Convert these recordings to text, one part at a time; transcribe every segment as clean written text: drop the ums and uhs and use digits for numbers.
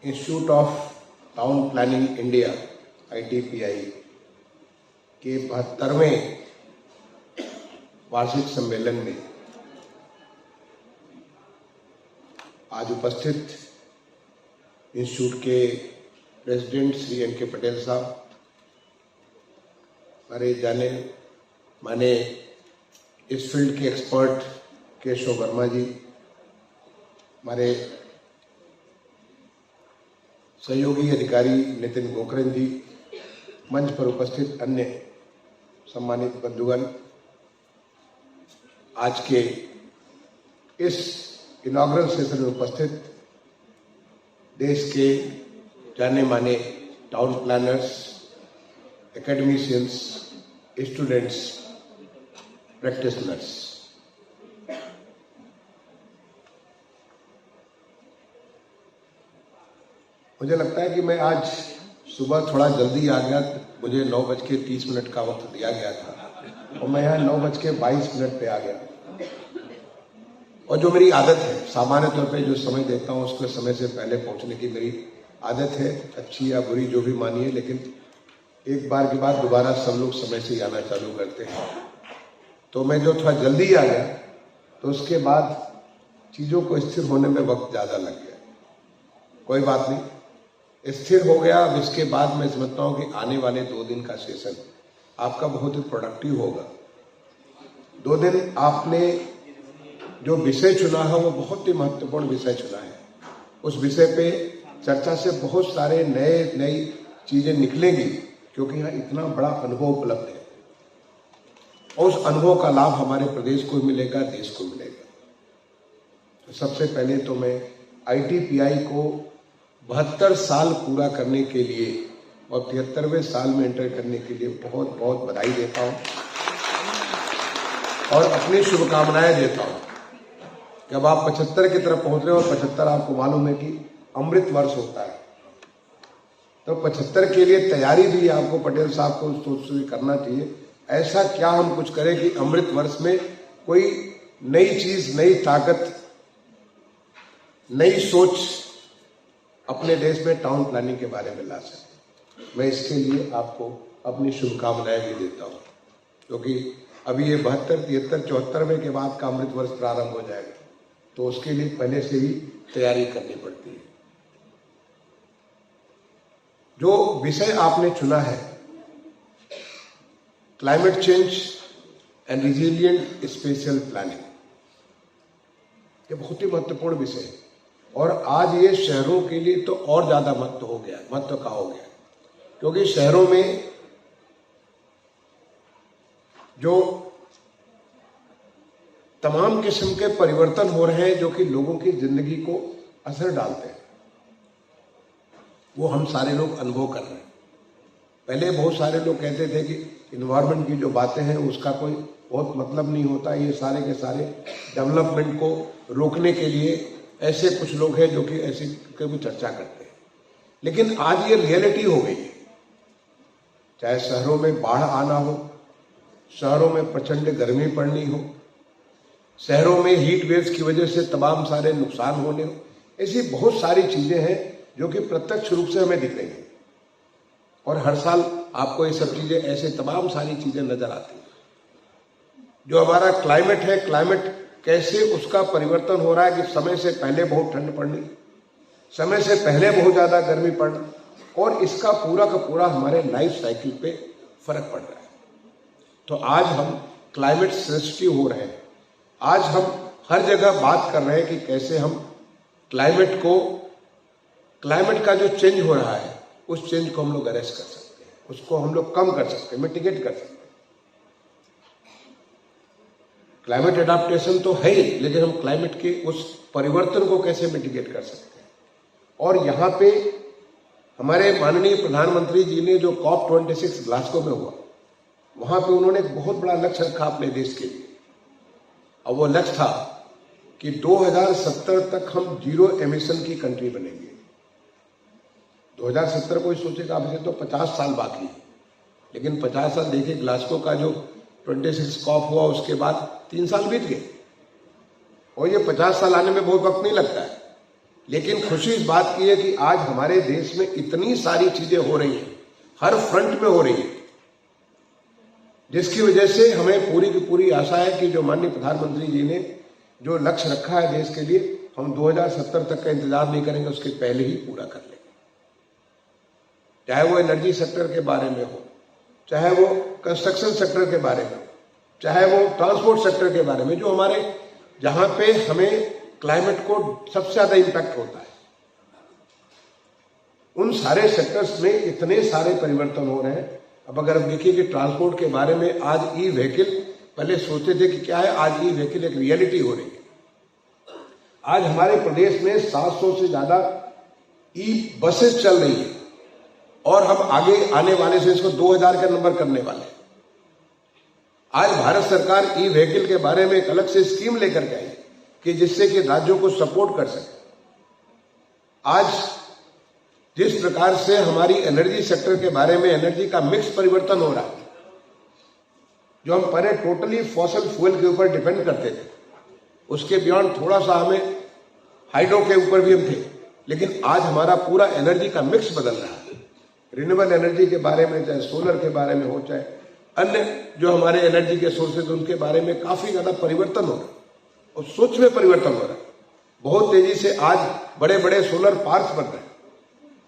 Institute of town planning India ITPI के 72वें वार्षिक सम्मेलन में आज उपस्थित इंस्टीट्यूट के प्रेसिडेंट श्री NK पटेल साहब, हमारे जाने माने इस फील्ड के एक्सपर्ट केशव वर्मा जी, हमारे सहयोगी अधिकारी नितिन गोकरण जी, मंच पर उपस्थित अन्य सम्मानित बंधुगण, आज के इस इनॉग्रल सेशन में उपस्थित देश के जाने माने town planners, academicians, students, practitioners, मुझे लगता है कि मैं आज सुबह थोड़ा जल्दी आ गया। मुझे 9:30 का वक्त दिया गया था और मैं यहाँ 9:22 पे आ गया। और जो मेरी आदत है, सामान्य तौर पे जो समय देता हूँ उसके समय से पहले पहुँचने की मेरी आदत है, अच्छी या बुरी जो भी मानिए, लेकिन एक बार के बाद दोबारा सब लोग समय से ही आना चालू करते हैं। तो मैं जो थोड़ा जल्दी आ गया तो उसके बाद चीज़ों को स्थिर होने में वक्त ज़्यादा लग गया। कोई बात नहीं, स्थिर हो गया। अब इसके बाद मैं समझता हूँ कि आने वाले 2 दिन का सेशन आपका बहुत ही प्रोडक्टिव होगा। 2 दिन आपने जो विषय चुना है वो बहुत ही महत्वपूर्ण विषय चुना है। उस विषय पे चर्चा से बहुत सारे नई चीजें निकलेंगी, क्योंकि यहाँ इतना बड़ा अनुभव उपलब्ध है और उस अनुभव का लाभ हमारे प्रदेश को मिलेगा, देश को मिलेगा। तो सबसे पहले तो मैं ITPI को 72 साल पूरा करने के लिए और 73वें साल में एंटर करने के लिए बहुत बहुत बधाई देता हूँ और अपनी शुभकामनाएं देता हूँ। जब आप 75 की तरफ पहुंच रहे हो और 75 आपको मालूम है कि अमृत वर्ष होता है, तो 75 के लिए तैयारी भी आपको पटेल साहब को सोच से करना चाहिए। ऐसा क्या हम कुछ करें कि अमृत वर्ष में कोई नई चीज, नई ताकत, नई सोच अपने देश में टाउन प्लानिंग के बारे में ला सके। मैं इसके लिए आपको अपनी शुभकामनाएं भी देता हूँ, क्योंकि अभी ये 72, 73, 74वें के बाद का अमृत वर्ष प्रारंभ हो जाएगा, तो उसके लिए पहले से ही तैयारी करनी पड़ती है। जो विषय आपने चुना है, climate change and resilient spatial planning, ये बहुत ही महत्वपूर्ण विषय है और आज ये शहरों के लिए तो और ज्यादा महत्व का हो गया, क्योंकि शहरों में जो तमाम किस्म के परिवर्तन हो रहे हैं जो कि लोगों की जिंदगी को असर डालते हैं, वो हम सारे लोग अनुभव कर रहे हैं। पहले बहुत सारे लोग कहते थे कि इन्वायरमेंट की जो बातें हैं उसका कोई बहुत मतलब नहीं होता, ये सारे के सारे डेवलपमेंट को रोकने के लिए ऐसे कुछ लोग हैं जो कि ऐसी कभी चर्चा करते हैं। लेकिन आज ये रियलिटी हो गई है। चाहे शहरों में बाढ़ आना हो, शहरों में प्रचंड गर्मी पड़नी हो, शहरों में हीट वेव्स की वजह से तमाम सारे नुकसान होने हो, ऐसी बहुत सारी चीजें हैं जो कि प्रत्यक्ष रूप से हमें दिख रही हैं और हर साल आपको ये सब चीजें, ऐसे तमाम सारी चीजें नजर आती हैं। जो हमारा क्लाइमेट है, क्लाइमेट कैसे उसका परिवर्तन हो रहा है कि समय से पहले बहुत ठंड पड़नी, समय से पहले बहुत ज्यादा गर्मी पड़ना, और इसका पूरा का पूरा हमारे लाइफ साइकिल पे फर्क पड़ रहा है। तो आज हम क्लाइमेट सेंसिटिव हो रहे हैं। आज हम हर जगह बात कर रहे हैं कि कैसे हम क्लाइमेट का जो चेंज हो रहा है उस चेंज को हम लोग अरेस्ट कर सकते हैं, उसको हम लोग कम कर सकते हैं, मिटिगेट कर सकते हैं। क्लाइमेट एडाप्टेशन तो है ही, लेकिन हम क्लाइमेट के उस परिवर्तन को कैसे मिटिगेट कर सकते हैं। और यहाँ पे हमारे माननीय प्रधानमंत्री जी ने जो COP26 ग्लासगो में हुआ, वहां पे उन्होंने एक बहुत बड़ा लक्ष्य रखा अपने देश के लिए, और वो लक्ष्य था कि 2070 तक हम 0 एमिशन की कंट्री बनेंगे। 2070 को सोचेगा, अभी से तो 50 साल बाकी है, लेकिन 50 साल देखिए, ग्लासगो का जो 26 COP हुआ उसके बाद 3 साल बीत गए और ये 50 साल आने में बहुत वक्त नहीं लगता है। लेकिन खुशी इस बात की है कि आज हमारे देश में इतनी सारी चीजें हो रही हैं, हर फ्रंट में हो रही है, जिसकी वजह से हमें पूरी की पूरी आशा है कि जो माननीय प्रधानमंत्री जी ने जो लक्ष्य रखा है देश के लिए, हम 2070 तक का इंतजार नहीं करेंगे, उसके पहले ही पूरा कर लेंगे। चाहे वो एनर्जी सेक्टर के बारे में हो, चाहे वो कंस्ट्रक्शन सेक्टर के बारे में हो, चाहे वो ट्रांसपोर्ट सेक्टर के बारे में, जो हमारे जहां पे हमें क्लाइमेट को सबसे ज्यादा इंपैक्ट होता है, उन सारे सेक्टर्स में इतने सारे परिवर्तन हो रहे हैं। अब अगर हम देखिए कि ट्रांसपोर्ट के बारे में आज ई व्हीकल, पहले सोचते थे कि क्या है, आज ई व्हीकल एक रियलिटी हो रही है। आज हमारे प्रदेश में 700 से ज्यादा ई बसेस चल रही है और हम आगे आने वाले से इसको 2000 का नंबर करने वाले हैं। आज भारत सरकार ई व्हीकल के बारे में एक अलग से स्कीम लेकर के आई है कि जिससे कि राज्यों को सपोर्ट कर सके। आज जिस प्रकार से हमारी एनर्जी सेक्टर के बारे में एनर्जी का मिक्स परिवर्तन हो रहा है, जो हम पहले टोटली फॉसिल फ्यूल के ऊपर डिपेंड करते थे, उसके बियॉन्ड थोड़ा सा हमें हाइड्रो के ऊपर भी हम थे, लेकिन आज हमारा पूरा एनर्जी का मिक्स बदल रहा है। रिन्यूएबल एनर्जी के बारे में, चाहे सोलर के बारे में हो, चाहे अन्य जो हमारे एनर्जी के सोर्सेज, उनके बारे में काफी ज्यादा परिवर्तन हो रहा है और सोच में परिवर्तन हो रहा है। बहुत तेजी से आज बड़े बड़े सोलर पार्क बन रहे हैं,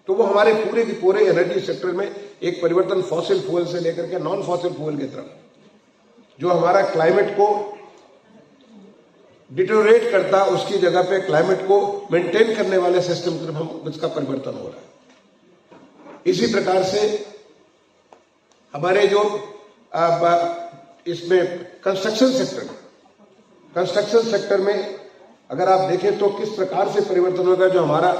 तो वो हमारे पूरे के पूरे एनर्जी सेक्टर में एक परिवर्तन फॉसिल फ्यूल से लेकर के नॉन फॉसिल फ्यूल की तरफ, जो हमारा क्लाइमेट को डिटोरेट करता, उसकी जगह पे क्लाइमेट को मेंटेन करने वाले सिस्टम की तरफ हम इसका परिवर्तन हो रहा है। इसी प्रकार से हमारे जो इसमें कंस्ट्रक्शन सेक्टर में अगर आप देखें तो किस प्रकार से परिवर्तन होगा। जो हमारा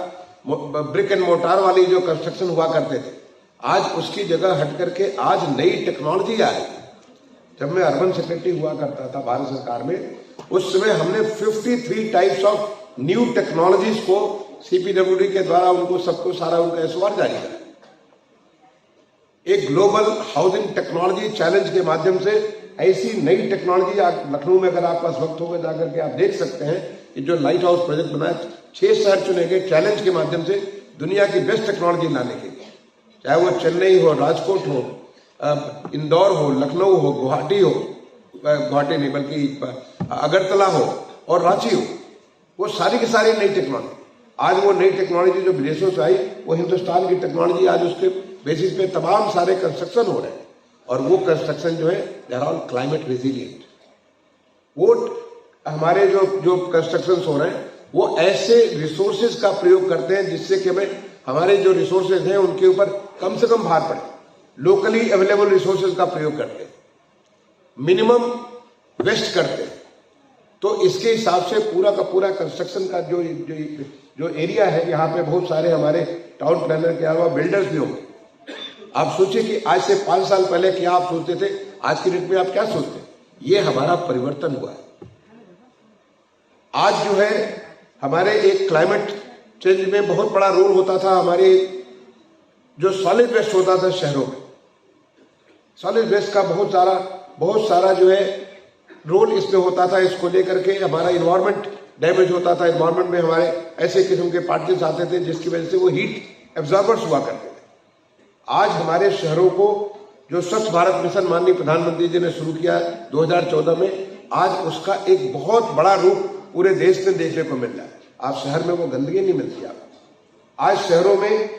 ब्रिक एंड मोर्टार वाली जो कंस्ट्रक्शन हुआ करते थे, आज उसकी जगह हट करके आज नई टेक्नोलॉजी आ रही है। जब मैं अर्बन सेक्रेटरी हुआ करता था भारत सरकार में, उस समय हमने 53 टाइप्स ऑफ न्यू टेक्नोलॉजीज को सीपीडब्ल्यूडी के द्वारा उनको सबको सारा उनका एसओआर जारी करा। एक ग्लोबल हाउसिंग टेक्नोलॉजी चैलेंज के माध्यम से ऐसी नई टेक्नोलॉजी लखनऊ में, अगर आपके पास वक्त होगा जाकर के आप देख सकते हैं कि जो लाइट हाउस प्रोजेक्ट बनाया, 6 शहर चुने गए चैलेंज के माध्यम से दुनिया की बेस्ट टेक्नोलॉजी लाने के लिए, चाहे वो चेन्नई हो, राजकोट हो, इंदौर हो, लखनऊ हो, गुवाहाटी हो, गुवाहाटी नहीं बल्कि अगरतला हो और रांची हो, वो सारी की सारी नई टेक्नोलॉजी। आज वो नई टेक्नोलॉजी जो विदेशों से आई, वो हिंदुस्तान की टेक्नोलॉजी आज उसके बेसिस पे तमाम सारे कंस्ट्रक्शन हो रहे हैं और वो कंस्ट्रक्शन जो है they are all climate resilient. वो हमारे जो कंस्ट्रक्शन हो रहे हैं वो ऐसे रिसोर्सेज का प्रयोग करते हैं जिससे कि हमें हमारे जो रिसोर्सेज हैं उनके ऊपर कम से कम भार पड़े। लोकली अवेलेबल रिसोर्सेज का प्रयोग करते हैं, मिनिमम वेस्ट करते हैं। तो इसके हिसाब से पूरा का पूरा कंस्ट्रक्शन का जो एरिया है, यहाँ पे बहुत सारे हमारे टाउन प्लानर के अलावा बिल्डर्स भी होंगे। आप सोचिए कि आज से 5 साल पहले क्या आप सोचते थे, आज की डेट में आप क्या सोचते हैं। ये हमारा परिवर्तन हुआ है। आज जो है हमारे एक क्लाइमेट चेंज में बहुत बड़ा रोल होता था हमारे जो सॉलिड वेस्ट होता था शहरों में। सॉलिड वेस्ट का बहुत सारा जो है रोल इसमें होता था। इसको लेकर के हमारा इन्वायरमेंट डैमेज होता था। इन्वायरमेंट में हमारे ऐसे किस्म के पार्टिकल्स आते थे जिसकी वजह से वो हीट एब्जॉर्बर्स हुआ करते थे। आज हमारे शहरों को जो स्वच्छ भारत मिशन माननीय प्रधानमंत्री जी ने शुरू किया 2014 में, आज उसका एक बहुत बड़ा रूप पूरे देश में देखने को मिल रहा है। आज शहर में वो गंदगी नहीं मिलती। आज शहरों में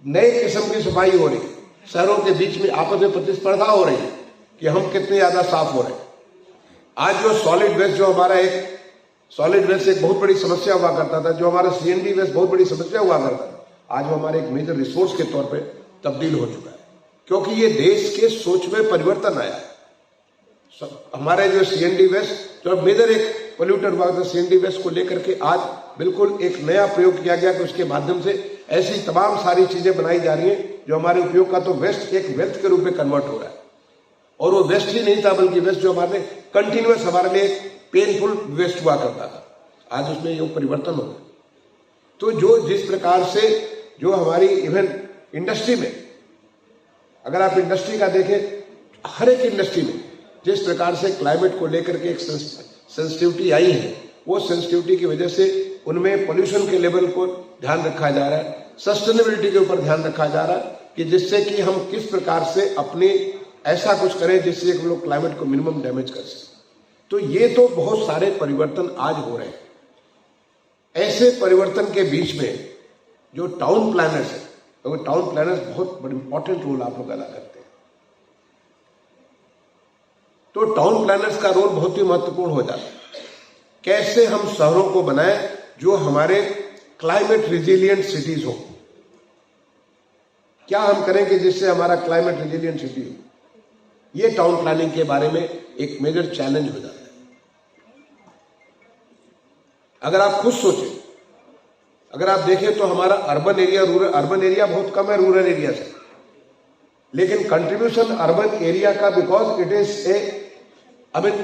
नए किस्म की सफाई हो रही है। शहरों के बीच में आपस में प्रतिस्पर्धा हो रही है कि हम कितने ज्यादा साफ हो रहे हैं। आज जो सॉलिड वेस्ट, जो हमारा एक सॉलिड वेस्ट एक बहुत बड़ी समस्या हुआ करता था, जो हमारा सीएनडी वेस्ट बहुत बड़ी समस्या हुआ करता था, आज वो हमारे एक मेजर रिसोर्स के तौर पे तब्दील हो चुका है, क्योंकि ये देश के सोच में परिवर्तन आया है। हमारे जो सीएनडी वेस्ट जो मेजर एक पोल्यूटर हुआ था, सीएनडी वेस्ट को लेकर के आज बिल्कुल एक नया प्रयोग किया गया कि उसके माध्यम से ऐसी तमाम सारी चीजें बनाई जा रही हैं जो हमारे उपयोग का तो वेस्ट एक वेल्थ के रूप में कन्वर्ट हो रहा है। और वो वेस्ट ही नहीं था, बल्कि वेस्ट जो हमारे कंटिन्यूअस हमारे लिए पेनफुल वेस्ट हुआ करता था, आज उसमें ये परिवर्तन हो गया। तो जो जिस प्रकार से जो हमारी इवन इंडस्ट्री में, अगर आप इंडस्ट्री का देखें, हर एक इंडस्ट्री में जिस प्रकार से क्लाइमेट को लेकर के एक सेंसिटिविटी आई है, वो सेंसिटिविटी की वजह से उनमें पोल्यूशन के लेवल को ध्यान रखा जा रहा है, सस्टेनेबिलिटी के ऊपर ध्यान रखा जा रहा है कि जिससे कि हम किस प्रकार से अपने ऐसा कुछ करें जिससे हम लोग क्लाइमेट को मिनिमम डैमेज कर सकें। तो ये तो बहुत सारे परिवर्तन आज हो रहे हैं। ऐसे परिवर्तन के बीच में जो टाउन प्लानर्स है, तो टाउन प्लानर्स बहुत बड़ा इंपॉर्टेंट रोल आप लोग अदा करते हैं। तो टाउन प्लानर्स का रोल बहुत ही महत्वपूर्ण हो जाता है। कैसे हम शहरों को बनाएं जो हमारे क्लाइमेट रिजिलियंट सिटीज हो, क्या हम करेंगे जिससे हमारा क्लाइमेट रिजिलियंट सिटी हो, ये टाउन प्लानिंग के बारे में एक मेजर चैलेंज हो जाता है। अगर आप खुद सोचें, अगर आप देखें तो हमारा अर्बन एरिया बहुत कम है रूरल एरिया से, लेकिन कंट्रीब्यूशन अर्बन एरिया का बिकॉज इट इज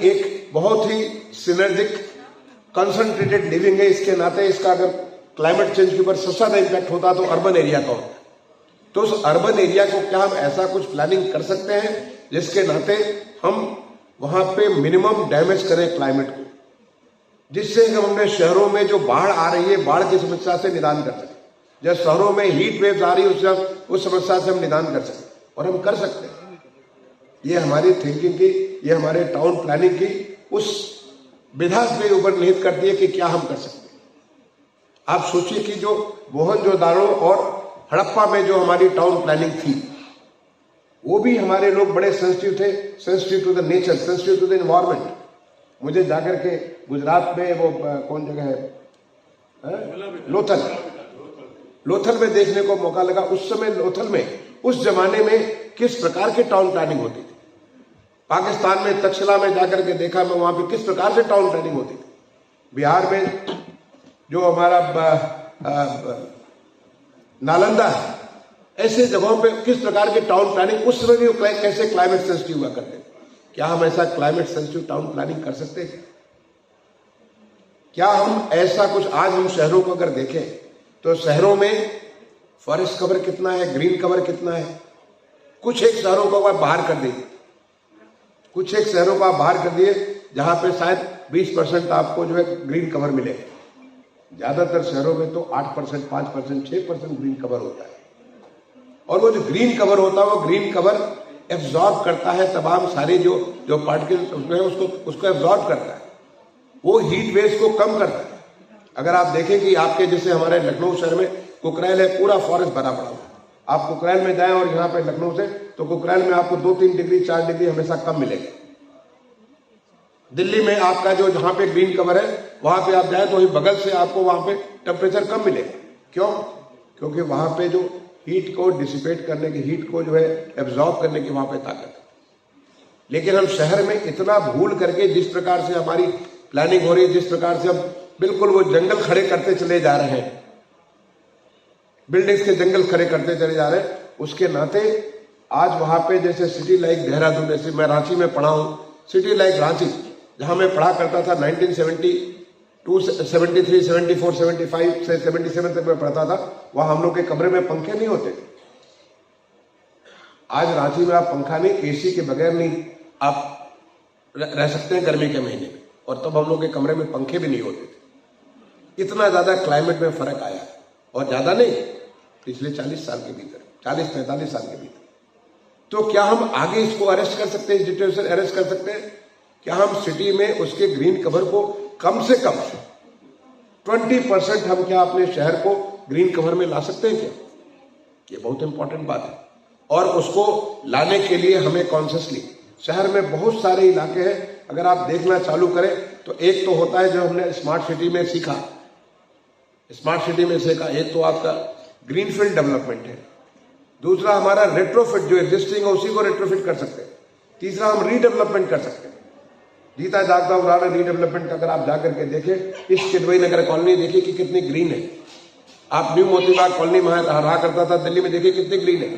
एक बहुत ही सिनर्जिक कंसंट्रेटेड लिविंग है, इसके नाते इसका अगर क्लाइमेट चेंज के ऊपर सबसे ज्यादा इंपैक्ट होता तो अर्बन एरिया का होता। तो उस अर्बन एरिया को क्या हम ऐसा कुछ प्लानिंग कर सकते हैं जिसके नाते हम वहां पे मिनिमम डैमेज करें क्लाइमेट को, जिससे हम अपने शहरों में जो बाढ़ आ रही है बाढ़ की समस्या से निदान कर सकें, जब शहरों में हीट वेव्स आ रही है उस समस्या से हम निदान कर सकें, और हम कर सकते हैं। ये हमारी थिंकिंग की, ये हमारे टाउन प्लानिंग की उस विधा के ऊपर निहित करती है कि क्या हम कर सकते हैं। आप सोचिए कि जो मोहनजोदाड़ो और हड़प्पा में जो हमारी टाउन प्लानिंग थी, वो भी हमारे लोग बड़े सेंसिटिव थे, sensitive to the nature, sensitive to the environment. मुझे जाकर के गुजरात में वो कौन जगह है, लोथल में देखने को मौका लगा। उस समय लोथल में उस जमाने में किस प्रकार की टाउन प्लानिंग होती थी। पाकिस्तान में तक्षशिला में जाकर के देखा मैं, वहां पे किस प्रकार से टाउन प्लानिंग होती थी। बिहार में जो हमारा नालंदा है, ऐसे जगहों पे किस प्रकार की टाउन प्लानिंग उस समय भी कैसे क्लाइमेट सेंसिटिव हुआ करते थे। क्या हम ऐसा क्लाइमेट सेंसिटिव टाउन प्लानिंग कर सकते हैं? क्या हम ऐसा कुछ, आज हम शहरों को अगर देखें तो शहरों में फॉरेस्ट कवर कितना है, ग्रीन कवर कितना है। कुछ एक शहरों को आप बाहर कर दिए, कुछ एक शहरों को आप बाहर कर दिए जहां पे शायद 20% आपको जो है ग्रीन कवर मिलेगा। ज्यादातर शहरों में तो 8%, 5%, 6% ग्रीन कवर होता है, और वो जो ग्रीन कवर होता है वो ग्रीन कवर एब्जॉर्ब करता है तमाम सारे जो पार्टिकल्स उसमें उसको एब्जॉर्ब करता है, वो हीट वेव्स को कम करता है। अगर आप देखें कि आपके जैसे हमारे लखनऊ शहर में कुकरैल है, पूरा फॉरेस्ट भरा पड़ा हुआ। आप कुकरैल में जाएं और यहाँ पे लखनऊ से, तो कुकरैल में आपको 2-3 डिग्री 4 डिग्री हमेशा कम मिलेगा। दिल्ली में आपका जो जहां पे ग्रीन कवर है वहां पे आप जाए तो वही बगल से आपको वहां पे टेम्परेचर कम मिलेगा। क्यों? क्योंकि वहां पे जो हीट को डिसिपेट करने की, हीट को जो है एब्जॉर्ब करने की वहां पे ताकत है। लेकिन हम शहर में इतना भूल करके जिस प्रकार से हमारी प्लानिंग हो रही है, जिस प्रकार से हम बिल्कुल वो जंगल खड़े करते चले जा रहे हैं, बिल्डिंग्स के जंगल खड़े करते चले जा रहे हैं, उसके नाते आज वहां पे जैसे सिटी लाइक देहरादून, जैसे मैं रांची में पढ़ा हूं, सिटी लाइक रांची जहां मैं पढ़ा करता था 1972, 73, 74, 75 से 77 तक मैं पढ़ता था, वहां हम लोग के कमरे में पंखे नहीं होते थे। आज रांची में आप पंखा नहीं, एसी के बगैर नहीं आप रह सकते हैं गर्मी के महीने में, और तब हम लोग के कमरे में पंखे भी नहीं होते थे। इतना ज्यादा क्लाइमेट में फर्क आया, और ज्यादा नहीं, पिछले 40 साल के भीतर, 40-45 साल के भीतर। तो क्या हम आगे इसको अरेस्ट कर सकते हैं, सिचुएशन अरेस्ट कर सकते हैं? क्या हम सिटी में उसके ग्रीन कवर को कम से कम 20% हम क्या अपने शहर को ग्रीन कवर में ला सकते हैं क्या? ये बहुत इंपॉर्टेंट बात है। और उसको लाने के लिए हमें कॉन्शियसली, शहर में बहुत सारे इलाके हैं, अगर आप देखना चालू करें तो एक तो होता है जो हमने स्मार्ट सिटी में सीखा, एक तो आपका ग्रीनफील्ड डेवलपमेंट है, दूसरा हमारा रेट्रोफिट, जो एग्जिस्टिंग है उसी को रेट्रोफिट कर सकते हैं, तीसरा हम रीडेवलपमेंट कर सकते हैं। जीता जागता उदाहरण रीडेवलपमेंट का अगर आप जाकर के देखें, इस किदवई नगर कॉलोनी देखिए कि कितनी ग्रीन है। आप न्यू मोतीबाग कॉलोनी में रहा करता था दिल्ली में, देखिए कितनी ग्रीन है।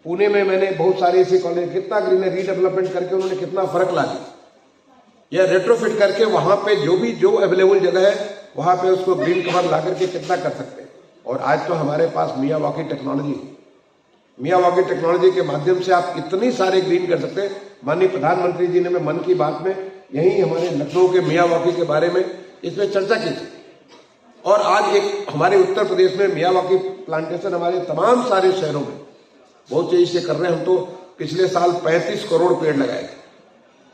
पुणे में मैंने बहुत सारी ऐसी कॉलोनी, कितना ग्रीन है। रीडेवलपमेंट करके उन्होंने कितना फर्क ला दिया, या रेट्रोफिट करके वहां पे जो अवेलेबल जगह है वहां पे उसको ग्रीन कवर ला करके कितना कर सकते हैं। और आज तो हमारे पास मियावाकी टेक्नोलॉजी है, मियावाकी टेक्नोलॉजी के माध्यम से आप इतनी सारे ग्रीन कर सकते हैं। माननीय प्रधानमंत्री जी ने मैं मन की बात में यही हमारे लखनऊ के मियावाकी के बारे में इसमें चर्चा की थी। और आज एक हमारे उत्तर प्रदेश में मियावाकी प्लांटेशन हमारे तमाम सारे शहरों में बहुत तेजी से कर रहे हैं। हम तो पिछले साल 35 करोड़ पेड़ लगाए थे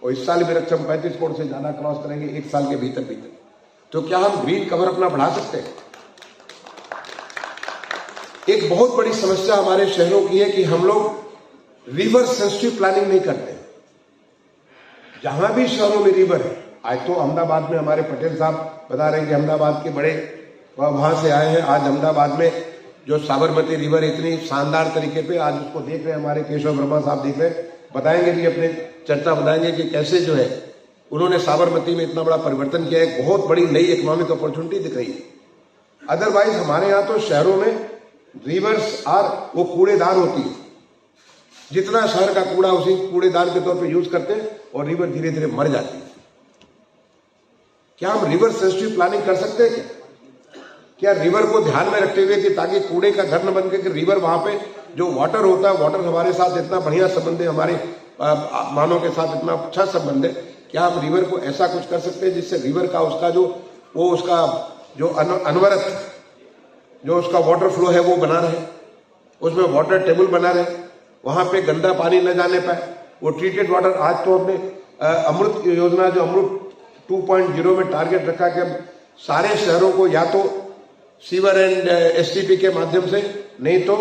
और इस साल मेरे हम 35 करोड़ से ज्यादा क्रॉस करेंगे एक साल के भीतर। तो क्या हम ग्रीन कवर अपना बढ़ा सकते हैं? एक बहुत बड़ी समस्या हमारे शहरों की है कि हम लोग रिवर सेंसिटिव प्लानिंग नहीं करते। जहां भी शहरों में रिवर है, आज तो अहमदाबाद में हमारे पटेल साहब बता रहे हैं कि अहमदाबाद के बड़े वहां से आए हैं। आज अहमदाबाद में जो साबरमती रिवर इतनी शानदार तरीके पे आज उसको देख रहे हैं, हमारे केशव वर्मा साहब देख रहे हैं, बताएंगे भी अपने चर्चा बताएंगे कि कैसे जो है उन्होंने साबरमती में इतना बड़ा परिवर्तन किया। एक बहुत बड़ी नई इकोनॉमिक अपॉर्चुनिटी दिख रही है। अदरवाइज हमारे यहाँ तो शहरों में रिवर्स आर वो कूड़ेदान होती है, जितना शहर का कूड़ा उसी कूड़ेदान के तौर पे यूज करते हैं और रिवर धीरे धीरे मर जाती है। क्या हम रिवर सेंसिटिव प्लानिंग कर सकते हैं? क्या रिवर को ध्यान में रखते हुए कि ताकि कूड़े का घर न बन के रिवर वहां पे जो वाटर होता है, वाटर हमारे साथ इतना बढ़िया संबंध है, हमारे मानव के साथ इतना अच्छा संबंध है, क्या हम रिवर को ऐसा कुछ कर सकते हैं जिससे रिवर का उसका जो वो उसका जो अनवरत जो उसका वाटर फ्लो है वो बना रहे, उसमें वाटर टेबल बना रहे, वहां पे गंदा पानी न जाने पाए, वो ट्रीटेड वाटर। आज तो हमने अमृत योजना जो अमृत 2.0 में टारगेट रखा कि हम सारे शहरों को या तो सीवर एंड एसटीपी के माध्यम से, नहीं तो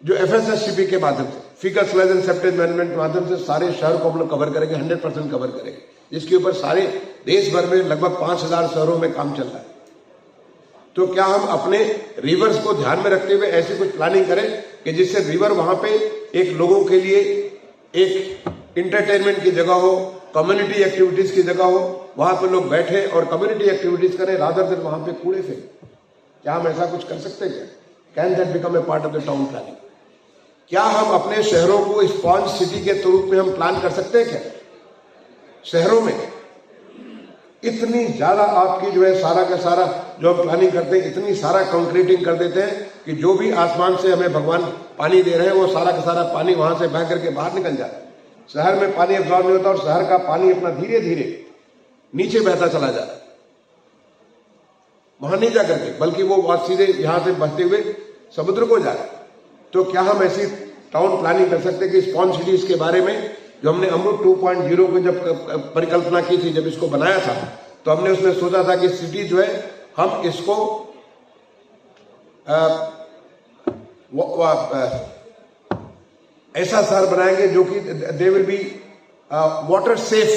जो एफएसएससीपी के माध्यम से, faecal sludge and septage management के माध्यम से सारे शहर को हम लोग कवर करेंगे, 100% कवर करेंगे, जिसके ऊपर सारे देश भर में लगभग 5000 शहरों में काम चल रहा है। तो क्या हम अपने रिवर्स को ध्यान में रखते हुए ऐसी कुछ प्लानिंग करें कि जिससे रिवर वहां पे एक लोगों के लिए एक इंटरटेनमेंट की जगह हो, कम्युनिटी एक्टिविटीज की जगह हो, वहां पे लोग बैठे और कम्युनिटी एक्टिविटीज करें रादर देन वहां पे कूड़े फेंक। क्या हम ऐसा कुछ कर सकते हैं? क्या can that become a part of the town planning? क्या हम अपने शहरों को स्पॉन्ज सिटी के रूप में हम प्लान कर सकते हैं? क्या शहरों में इतनी ज्यादा आपकी जो है सारा का सारा जो हम प्लानिंग करते हैं, इतनी सारा कंक्रीटिंग कर देते हैं कि जो भी आसमान से हमें भगवान पानी दे रहे हैं वो सारा का सारा पानी वहां से बह करके बाहर निकल जाता है। शहर में पानी एब्जॉर्ब नहीं होता और शहर का पानी अपना धीरे धीरे नीचे बहता चला जाता है, वहां नहीं जा करके, बल्कि वो बहुत सीधे यहां से बहते हुए समुद्र को जा रहा है। तो क्या हम ऐसी टाउन प्लानिंग कर सकते हैं कि स्पॉन्ज सिटीज के बारे में जो हमने अमृत 2.0 को जब परिकल्पना की थी, जब इसको बनाया था, तो हमने उसमें सोचा था कि सिटी जो है हम इसको ऐसा शहर बनाएंगे जो कि they will be water safe,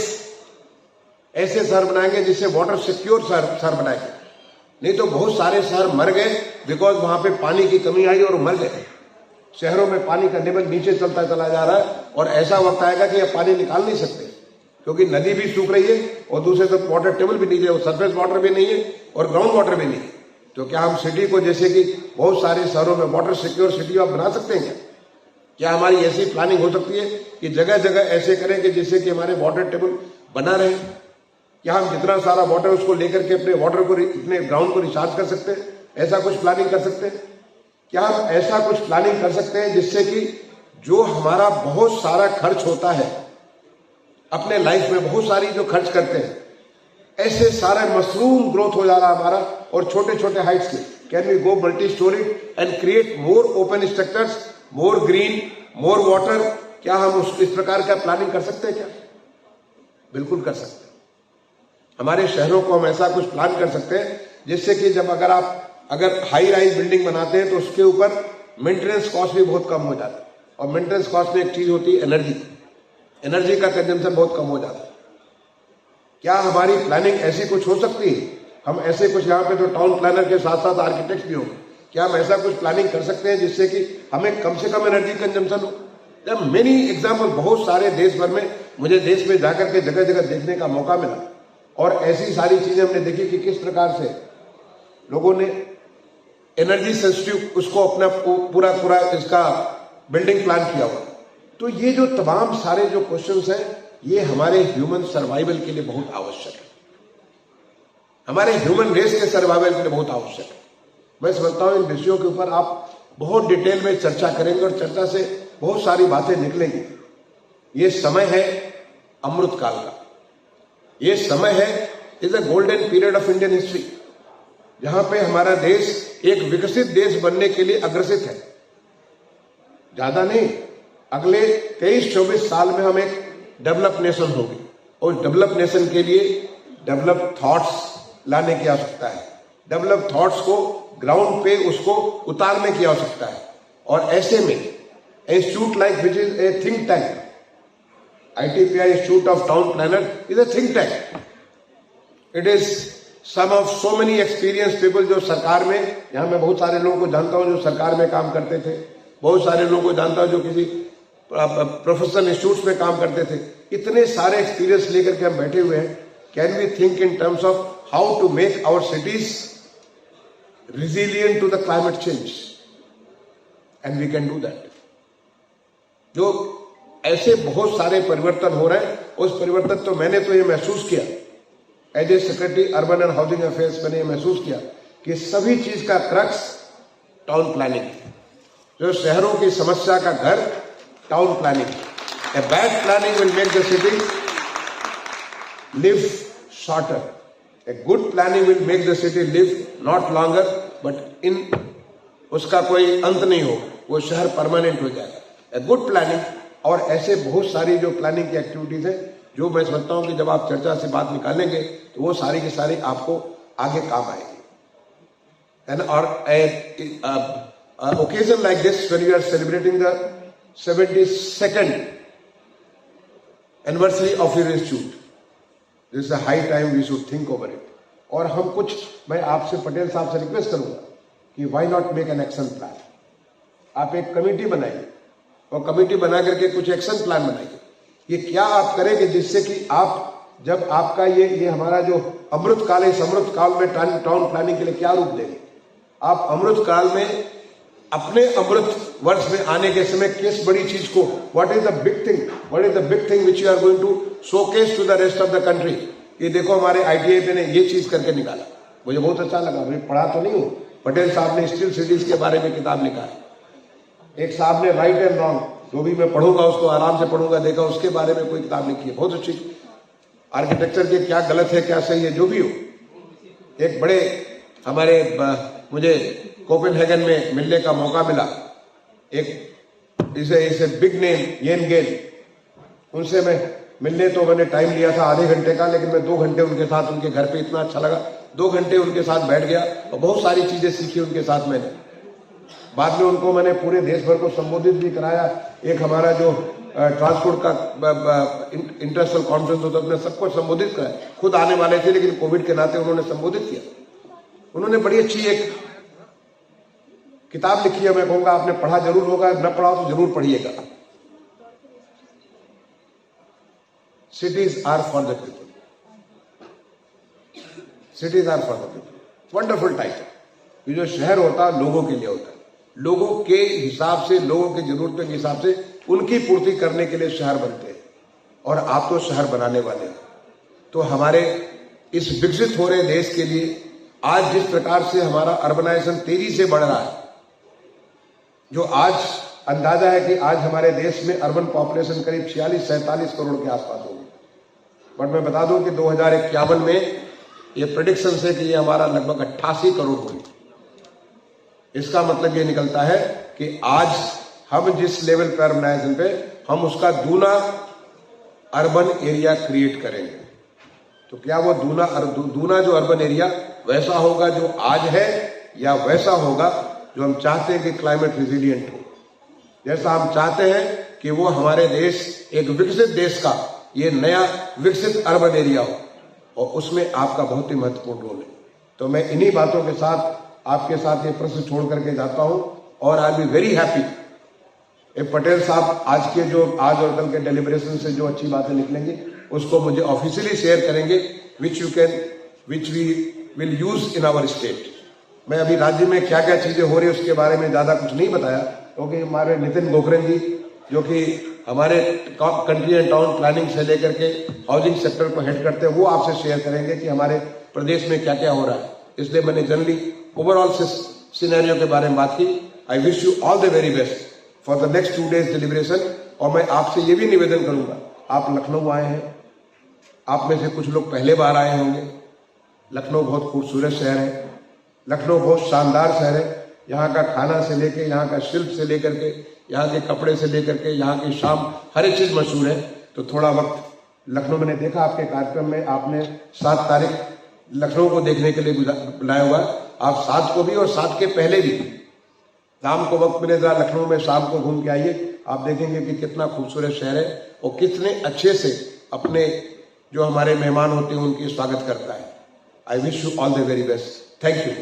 ऐसे शहर बनाएंगे जिससे वाटर सिक्योर शहर बनाएंगे। नहीं तो बहुत सारे शहर मर गए बिकॉज वहां पे पानी की कमी आई और मर गए। शहरों में पानी का लेवल नीचे चलता चला जा रहा है और ऐसा वक्त आएगा कि अब पानी निकाल नहीं सकते, क्योंकि नदी भी सूख रही है और दूसरे तरफ वाटर टेबल भी नीचे, सरफेस वाटर भी नहीं है और ग्राउंड वाटर भी नहीं है। तो क्या हम सिटी को, जैसे कि बहुत सारे शहरों में वाटर सिक्योर सिटी आप बना सकते हैं? क्या हमारी ऐसी प्लानिंग हो सकती है कि जगह जगह ऐसे करें कि जिससे कि हमारे वाटर टेबल बना रहे? क्या हम जितना सारा वाटर उसको लेकर के अपने वाटर को, अपने ग्राउंड को रिचार्ज कर सकते हैं? ऐसा कुछ प्लानिंग कर सकते हैं? क्या हम ऐसा कुछ प्लानिंग कर सकते हैं जिससे कि जो हमारा बहुत सारा खर्च होता है अपने लाइफ में, बहुत सारी जो खर्च करते हैं, ऐसे सारा मशरूम ग्रोथ हो जा रहा हमारा और छोटे छोटे हाइट्स के, can we go multi storey and create more open structures, more green, more water? क्या हम इस प्रकार का प्लानिंग कर सकते हैं? क्या बिल्कुल कर सकते हैं। हमारे शहरों को हम ऐसा कुछ प्लान कर सकते हैं जिससे कि जब अगर हाई राइज बिल्डिंग बनाते हैं तो उसके ऊपर मेंटेनेंस कॉस्ट भी बहुत कम हो जाता है। और मेंटेनेंस कॉस्ट में एक चीज होती है एनर्जी का कंजम्पशन बहुत कम हो जाता है। क्या हमारी प्लानिंग ऐसी कुछ हो सकती है? हम ऐसे कुछ, यहाँ पे तो टाउन प्लानर के साथ साथ आर्किटेक्ट भी होंगे, क्या हम ऐसा कुछ प्लानिंग कर सकते हैं जिससे कि हमें कम से कम एनर्जी कंजम्पशन हो? मेनी एग्जाम्पल, बहुत सारे देश भर में, मुझे देश में जाकर के जगह जगह देखने का मौका मिला और ऐसी सारी चीजें हमने देखी कि किस प्रकार से लोगों ने एनर्जी सेंसिटिव उसको अपना पूरा इसका बिल्डिंग प्लान किया हुआ। तो ये जो तमाम सारे जो क्वेश्चंस हैं, ये हमारे ह्यूमन सर्वाइवल के लिए बहुत आवश्यक है, हमारे ह्यूमन रेस के सर्वाइवल के लिए बहुत आवश्यक है। मैं समझता हूं इन विषयों के ऊपर आप बहुत डिटेल में चर्चा करेंगे और चर्चा से बहुत सारी बातें निकलेंगी। ये समय है अमृत काल का, ये समय है is a golden period of Indian history, जहां पे हमारा देश एक विकसित देश बनने के लिए अग्रसित है। ज्यादा नहीं, अगले 23-24 साल में हम एक डेवलप नेशन होंगे, और डेवलप नेशन के लिए डेवलप थॉट्स लाने की आवश्यकता है। डेवलप थॉट्स को ग्राउंड पे उसको उतारने की आवश्यकता है। और ऐसे में institute like which is a think tank, ITPI institute of town planner is a think tank. It is some of so many experience people जो सरकार में, यहां मैं बहुत सारे लोगों को जानता हूं जो सरकार में काम करते थे, बहुत सारे लोगों को जानता हूं जो किसी प्रोफेशनल इंस्टीट्यूट में काम करते थे। इतने सारे एक्सपीरियंस लेकर के हम बैठे हुए हैं। Can we think in terms of how to make our cities resilient to the climate change, and we can do that. जो ऐसे बहुत सारे परिवर्तन हो रहे हैं, उस परिवर्तन तो मैंने तो ये महसूस किया as a secretary urban and housing affairs, मैंने ये महसूस किया कि सभी चीज का क्रक्स टाउन प्लानिंग, जो शहरों की समस्या का घर town planning. A bad planning will make the city live shorter, A good planning will make the city live not longer, but in उसका कोई अंत नहीं हो, वो शहर परमानेंट हो जाएगा। A good planning, और ऐसे बहुत सारी जो प्लानिंग की एक्टिविटीज है, जो मैं समझता हूं कि जब आप चर्चा से बात निकालेंगे तो वो सारी की सारी आपको आगे काम आएगी। And or occasion like this, when you are celebrating the 72nd anniversary of your institute, this is a high time we should think over it. और हम कुछ, मैं आपसे पटेल साहब से रिक्वेस्ट करूंगा कि why not make an action plan. आप एक कमेटी बनाइए, और कमेटी बना करके कुछ एक्शन प्लान बनाइए। ये क्या आप करेंगे जिससे कि आप, जब आपका ये हमारा जो अमृत काल है, इस अमृत काल में टाउन प्लानिंग के लिए क्या रूप देंगे आप? अमृत काल में अपने अमृत वर्ष में आने के समय किस बड़ी चीज को, what is the big thing which you are going to showcase to the rest of the country. ये देखो हमारे ITI पे ने ये चीज करके निकाला, मुझे बहुत अच्छा लगा। मुझे पढ़ा तो नहीं हूं, पटेल साहब ने स्टील सिटीज के बारे में किताब लिखा है। एक साहब ने राइट एंड रॉन्ग, जो भी मैं पढ़ूंगा उसको आराम से पढ़ूंगा, देखा उसके बारे में कोई किताब लिखी है, बहुत अच्छी। आर्किटेक्चर के क्या गलत है क्या सही है, जो भी हो। एक बड़े हमारे, मुझे कोपेनहेगन में मिलने का मौका मिला, एक इसे बिग नेम येन गेल, उनसे मैं मिलने, तो मैंने टाइम लिया था आधे घंटे का, लेकिन मैं 2 घंटे उनके साथ, उनके घर पे इतना अच्छा लगा, 2 घंटे उनके साथ बैठ गया और बहुत सारी चीजें सीखी उनके साथ मैंने। बाद में उनको मैंने पूरे देश भर को संबोधित भी कराया। एक हमारा जो ट्रांसपोर्ट का इंटरनेशनल कॉन्फ्रेंस होता है, उसने सबको संबोधित कराया। खुद आने वाले थे लेकिन कोविड के नाते उन्होंने संबोधित किया। उन्होंने बड़ी अच्छी एक किताब लिखी है, मैं कहूंगा आपने पढ़ा जरूर होगा, न पढ़ा तो जरूर पढ़िएगा। Cities are for the people, cities are for the people. Wonderful title. ये जो शहर होता है लोगों के लिए होता है, लोगों के हिसाब से, लोगों की जरूरतों के हिसाब से उनकी पूर्ति करने के लिए शहर बनते हैं, और आप तो शहर बनाने वाले हैं। तो हमारे इस विकसित हो रहे देश के लिए आज जिस प्रकार से हमारा अर्बनाइजेशन तेजी से बढ़ रहा है, जो आज अंदाजा है कि आज हमारे देश में अर्बन पॉपुलेशन करीब 46-47 करोड़ के आसपास होगी। बट मैं बता दूं कि 2051 में ये प्रेडिक्शन है कि ये हमारा लगभग 88 करोड़ होगी। इसका मतलब ये निकलता है कि आज हम जिस लेवल पर अर्बनाइजेशन पे, हम उसका दूना अर्बन एरिया क्रिएट करेंगे। तो क्या वो दूना जो अर्बन एरिया वैसा होगा जो आज है, या वैसा होगा जो हम चाहते हैं कि क्लाइमेट रिजिलियंट हो, जैसा हम चाहते हैं कि वो हमारे देश एक विकसित देश का ये नया विकसित अर्बन एरिया हो, और उसमें आपका बहुत ही महत्वपूर्ण रोल है। तो मैं इन्हीं बातों के साथ आपके साथ ये प्रश्न छोड़ करके जाता हूं, और आई बी वेरी हैप्पी। पटेल साहब आज और कल के डेलिब्रेशन से जो अच्छी बातें निकलेंगी उसको मुझे ऑफिशियली शेयर करेंगे, which we will use in our state. मैं अभी राज्य में क्या क्या चीजें हो रही है उसके बारे में ज्यादा कुछ नहीं बताया, क्योंकि हमारे नितिन गोखरे जी, जो कि हमारे कंट्री एंड टाउन प्लानिंग से लेकर के हाउसिंग सेक्टर को हेड करते हैं, वो आपसे शेयर करेंगे कि हमारे प्रदेश में क्या क्या हो रहा है। इसलिए मैंने जनरली ओवरऑल सिनेरियो के बारे में बात की। I wish you all the very best for the next 2 days deliberation. और मैं आपसे ये भी निवेदन करूंगा, आप लखनऊ आए हैं, आप में से कुछ लोग पहले बार आए होंगे, लखनऊ बहुत खूबसूरत शहर है, लखनऊ बहुत शानदार शहर है। यहाँ का खाना से लेके, यहाँ का शिल्प से लेकर के, यहाँ के कपड़े से लेकर के, यहाँ की शाम, हर एक चीज मशहूर है। तो थोड़ा वक्त लखनऊ, मैंने देखा आपके कार्यक्रम में आपने 7 तारीख लखनऊ को देखने के लिए बुलाया हुआ। आप 7 को भी और 7 के पहले भी शाम को वक्त मिले जरा लखनऊ में शाम को घूम के आइए। आप देखेंगे कि कितना खूबसूरत शहर है और कितने अच्छे से अपने जो हमारे मेहमान होते हैं उनकी स्वागत करता है। I wish you all the very best. Thank you.